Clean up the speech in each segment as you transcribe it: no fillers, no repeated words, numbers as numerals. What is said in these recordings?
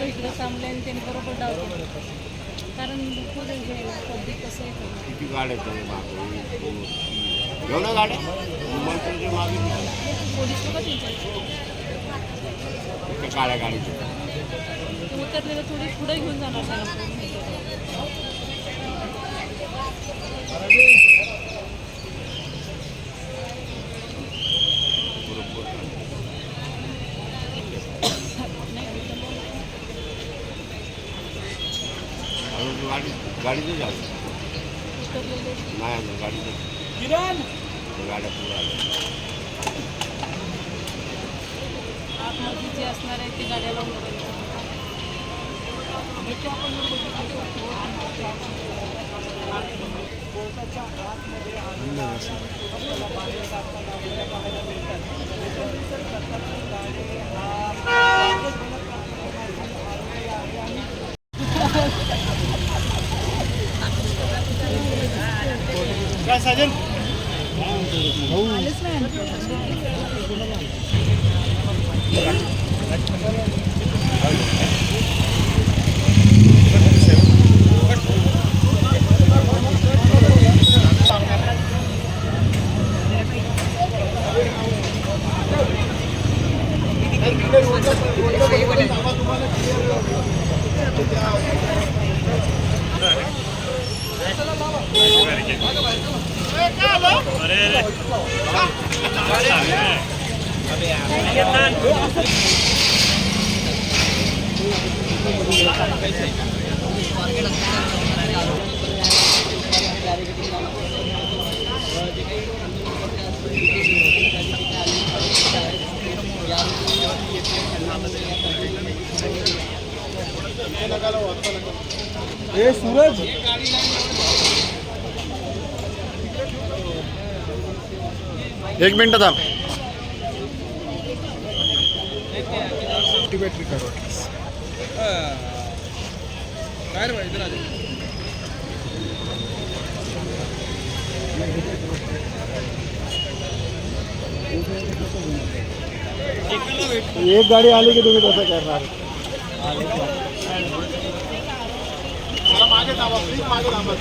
इकडं थांबले आणि त्यांनी बरोबर डाव केला. कारण पब्लिक कसं आहे किती गाड्या आहेत मागे एवढ्या गाड्या मंत्र्याच्या मागे पोलीस लोक त्या काळ्या गाडीच्या उतरलेलं थोडी पुढे घेऊन जाणार त्याला. गाडीचं झालं नाही गाडीचं गाड्या पुढे आल्या आतमध्ये जे असणार आहे ते गाड्या लावून काय साजन सूरज एक मिनिट थांब. बॅटरी करो काय रे भाई इधर आ जा. एक गाडी आली की तुम्ही तसं करणार. मागे थांबा प्लीज मागे थांबा.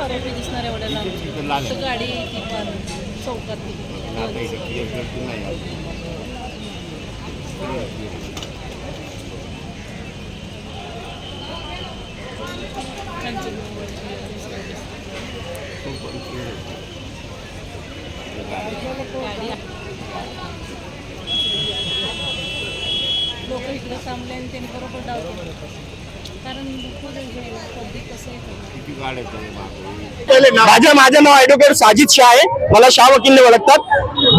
आरोपी दिसणार एवढ्या लांब गाडी ती पण चौकात लोक इकडं थांबले आणि त्यांनी बरोबर डाव केला. कारण पब्लिक कसं आहे किती गाड्या आहेत मागे माझं नाव ॲडव्होकेट साजिद शाह आहे. मला शाह वकीलने ओळखतात.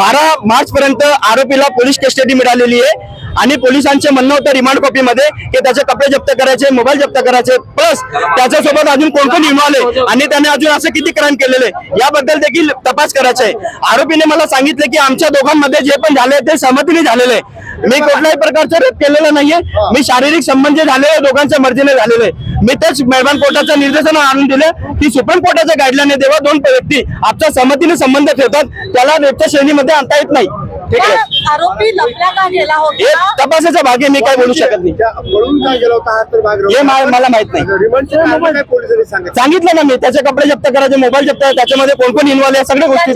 12 मार्च पर्यंत आरोपीला पोलीस कस्टडी मिळालेली आहे आणि पोलिसांचे म्हणणं होतं रिमांड कॉपीमध्ये की त्याचे कपडे जप्त करायचे, मोबाईल जप्त करायचे, प्लस त्याच्यासोबत अजून कोण कोण इन्व्हॉल्व आहे आणि त्याने अजून असं किती क्राईम केलेले याबद्दल देखील तपास करायचा आहे. आरोपीने मला सांगितलं की आमच्या दोघांमध्ये जे पण झाले ते सहमतीने झालेलं आहे. मी कुठल्याही प्रकारचं रेप केलेलं नाहीये. मी शारीरिक संबंध जे झाले दोघांच्या मर्जीने झालेले. मी तेच मेहरबान कोर्टाचं निर्देशन आणून दिलं की सुप्रीम कोर्टाच्या गाईडलाईन देवा दोन व्यक्ती आपल्या सहमतीने संबंध ठेवतात त्याला रेपच्या श्रेणीमध्ये आणता येत नाही. ठीक आहे. आरोपी लपला का गेला होता हे तपासाचा भाग आहे. मी काय बोलू शकत नाही. पळून काय गेला होता हा तर भाग हे मला माहित नाही. काय पोलिसांनी सांगितलं ना मी त्याचे कपडे जप्त करायचे, मोबाईल जप्त त्याच्यामध्ये कोण कोण इन्व्हॉल्व आहे सगळ्या गोष्टी.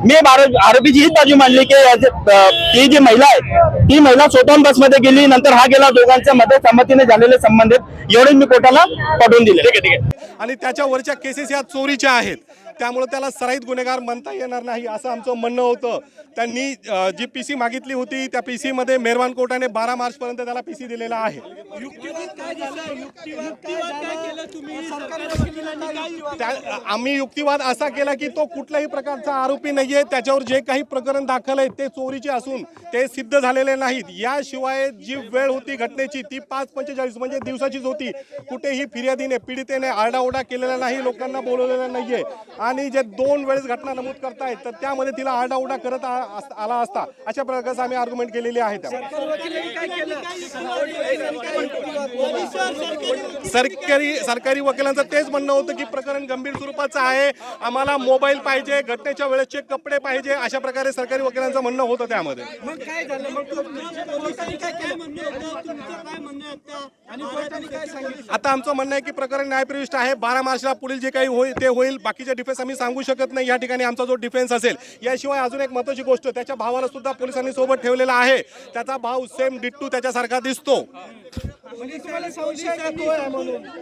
मी आरोपीची हीच बाजू मांडली की ती जी महिला आहे ती महिला स्वतःहून बसमध्ये गेली, नंतर हा गेला, दोघांच्या मध्ये संमतीने झालेले संबंधित एवढे मी कोर्टाला पाठवून दिले. ठीक आहे. आणि त्याच्यावरच्या केसेस या चोरीच्या आहेत, त्यामुळे त्याला सराईत गुन्हेगार म्हणता येणार नाही असं आमचं म्हणणं होतं. त्यांनी जी पीसी मागितली होती त्या पीसी मध्ये मेहरबान कोर्टाने 12 मार्च पर्यंत त्याला पीसी दिलेला आहे. आम्ही युक्तिवाद असा केला की तो कुठल्याही प्रकारचा आरोपी नाहीये. त्याच्यावर जे काही प्रकरण दाखल आहे ते चोरीचे असून ते सिद्ध झालेले नाहीत. याशिवाय जी वेळ होती घटनेची ती 5:45 म्हणजे दिवसाचीच होती. कुठेही फिर्यादीने पीडितेने आरडाओरडा केलेला नाही, लोकांना बोलवलेलं नाहीये आणि जे 2 वेळेस घटना नमूद करतायत तर त्यामध्ये तिला आरडाओरडा करत आला असता अशा प्रकारचं आम्ही आर्ग्युमेंट केलेली आहे. सरकारी वकिलांचं तेच म्हणणं होतं की प्रकरण गंभीर स्वरूपाचं आहे, आम्हाला मोबाईल पाहिजे, घटनेच्या वेळेसचे कपडे पाहिजे, अशा प्रकारे सरकारी वकिलांचं म्हणणं होतं त्यामध्ये. आता आमचं म्हणणं आहे की प्रकरण न्यायप्रविष्ट आहे. 12 मार्चला पुढील जे काही होईल ते होईल. बाकीचे डिफेन्स आम्ही सांगू शकत नाही या ठिकाणी आमचा जो डिफेन्स असेल. याशिवाय अजून एक महत्त्वाची गोष्ट, त्याच्या भावाला सुद्धा पोलिसांनी सोबत ठेवलेला आहे. त्याचा भाव सेम डिट्टू त्याच्यासारखा दिसतो.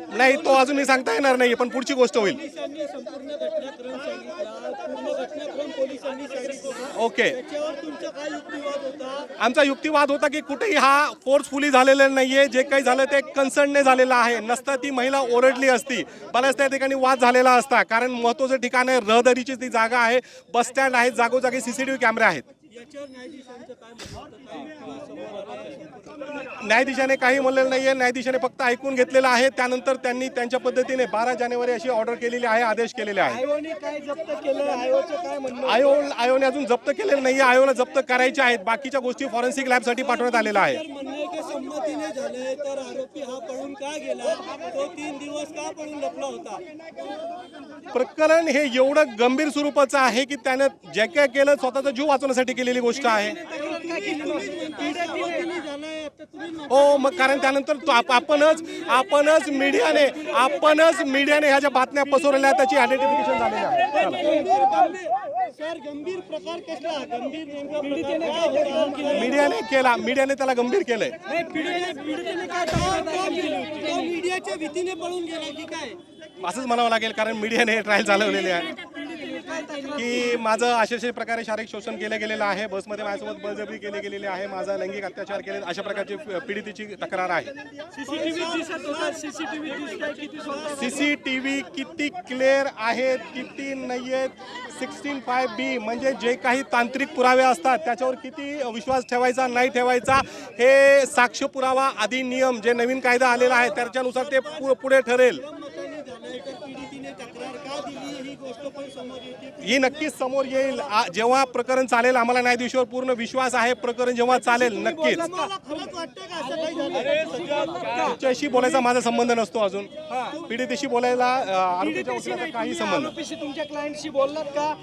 नाही, तो अजून मी सांगता येणार नाही, पण पुढची गोष्ट होईल. ओके, आमचा युक्तिवाद होता की कुठेही हा फोर्सफुली झालेला नाहीये. जे काही झालं ते कन्सर्नने झालेलं आहे. नसता ती महिला ओरडली असती, बऱ्याच त्या ठिकाणी वाद झालेला असता. कारण महत्त्वाचं ठिकाण आहे, रहदारीची ती जागा आहे, बस स्टँड आहे, जागोजागी CCTV कॅमेरे आहेत. न्यायाधीशाने काही म्हणलेलं नाहीये. न्यायाधीशाने फक्त ऐकून घेतलेलं आहे. त्यानंतर त्यांनी त्यांच्या पद्धतीने 12 जानेवारी अशी ऑर्डर केलेली आहे, आदेश केलेले आहे. आयोने अजून जप्त केलेलं नाहीये. आयोला जप्त करायचे आहेत. बाकीच्या गोष्टी फॉरेन्सिक लॅबसाठी पाठवण्यात आलेल्या आहे. प्रकरण हे एवढं गंभीर स्वरूपाचं आहे की त्याने जे काय केलं स्वतःचा जीव वाचवण्यासाठी केलेली गोष्ट आहे. हो, मग कारण त्यानंतर आपणच मीडियाने ह्या ज्या बातम्या पसरवल्या त्याची आयडेंटिफिकेशन झालेली आहे. मीडियाने त्याला गंभीर केलंय. मीडियाच्या भीतीने पळून गेला की काय असंच म्हणावं लागेल, कारण मीडियाने ट्रायल चालवलेले आहे की माझं अशा प्रकारे शारीरिक शोषण केलं गेलेलं आहे, बसमध्ये माझ्यासोबत बळजबरी केली गेलेली आहे, माझा लैंगिक अत्याचार केले, अशा प्रकारची पीडितेची तक्रार आहे. CCTV किती क्लिअर आहेत किती नाहीयेत, 16(5)B म्हणजे जे काही तांत्रिक पुरावे असतात त्याच्यावर किती विश्वास ठेवायचा नाही ठेवायचा हे साक्ष पुरावा अधिनियम जे नवीन कायदा आलेला आहे त्याच्यानुसार ते पुढे ठरेल. ही नक्कीच समोर येईल जेव्हा प्रकरण चालेल. आम्हाला न्यायाधीशावर पूर्ण विश्वास आहे. प्रकरण जेव्हा चालेल नक्कीच. तुमच्याशी बोलायचा माझा संबंध नसतो. अजून पीडितेशी बोलायला आरोपीच्या वकिलाचा काही संबंध. तुमच्या क्लायंटशी बोललात का?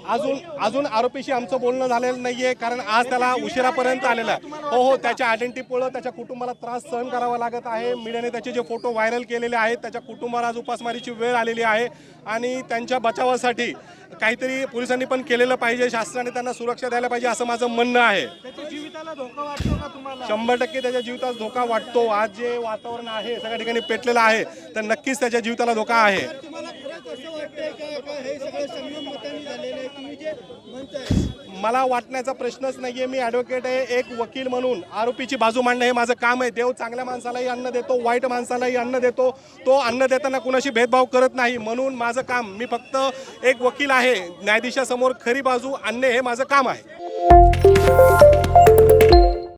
अजून आरोपीशी आमचं बोलणं झालेलं नाहीये, कारण आज त्याला उशिरापर्यंत आलेला आहे. हो, त्याच्या आयडेंटिटीमुळे त्याच्या कुटुंबाला त्रास सहन करावा लागत आहे. मीडियाने त्याचे जे फोटो व्हायरल केलेले आहेत त्याच्या कुटुंबाला आज उपासमारीची वेळ आलेली आहे आणि त्यांच्या बचावासाठी काहीतरी पोलिसांनी पण केलेलं पाहिजे. शासनाने त्यांना सुरक्षा द्यायला पाहिजे असं माझं म्हणणं आहे. त्याच्या जीविताला धोका वाटतो का तुम्हाला? 100% त्याच्या जीविताला धोका वाटतो. आज जे वातावरण आहे सगळ्या ठिकाणी पेटलेलं आहे तर नक्कीच त्याच्या जीविताला धोका आहे. तुम्हाला खरंच असं वाटतंय का हे सगळं संगम मतांनी झालेलं आहे तुम्ही जे म्हणताय? मला वाटण्याचा प्रश्नच नाहीये. मी ॲडव्होकेट आहे, एक वकील म्हणून आरोपीची बाजू मांडणं हे माझं काम आहे. देव चांगल्या माणसालाही अन्न देतो, वाईट माणसालाही अन्न देतो. तो अन्न देताना कुणाशी भेदभाव करत नाही. म्हणून माझं काम, मी फक्त एक वकील आहे, न्यायाधीशासमोर खरी बाजू आणणे हे माझं काम आहे.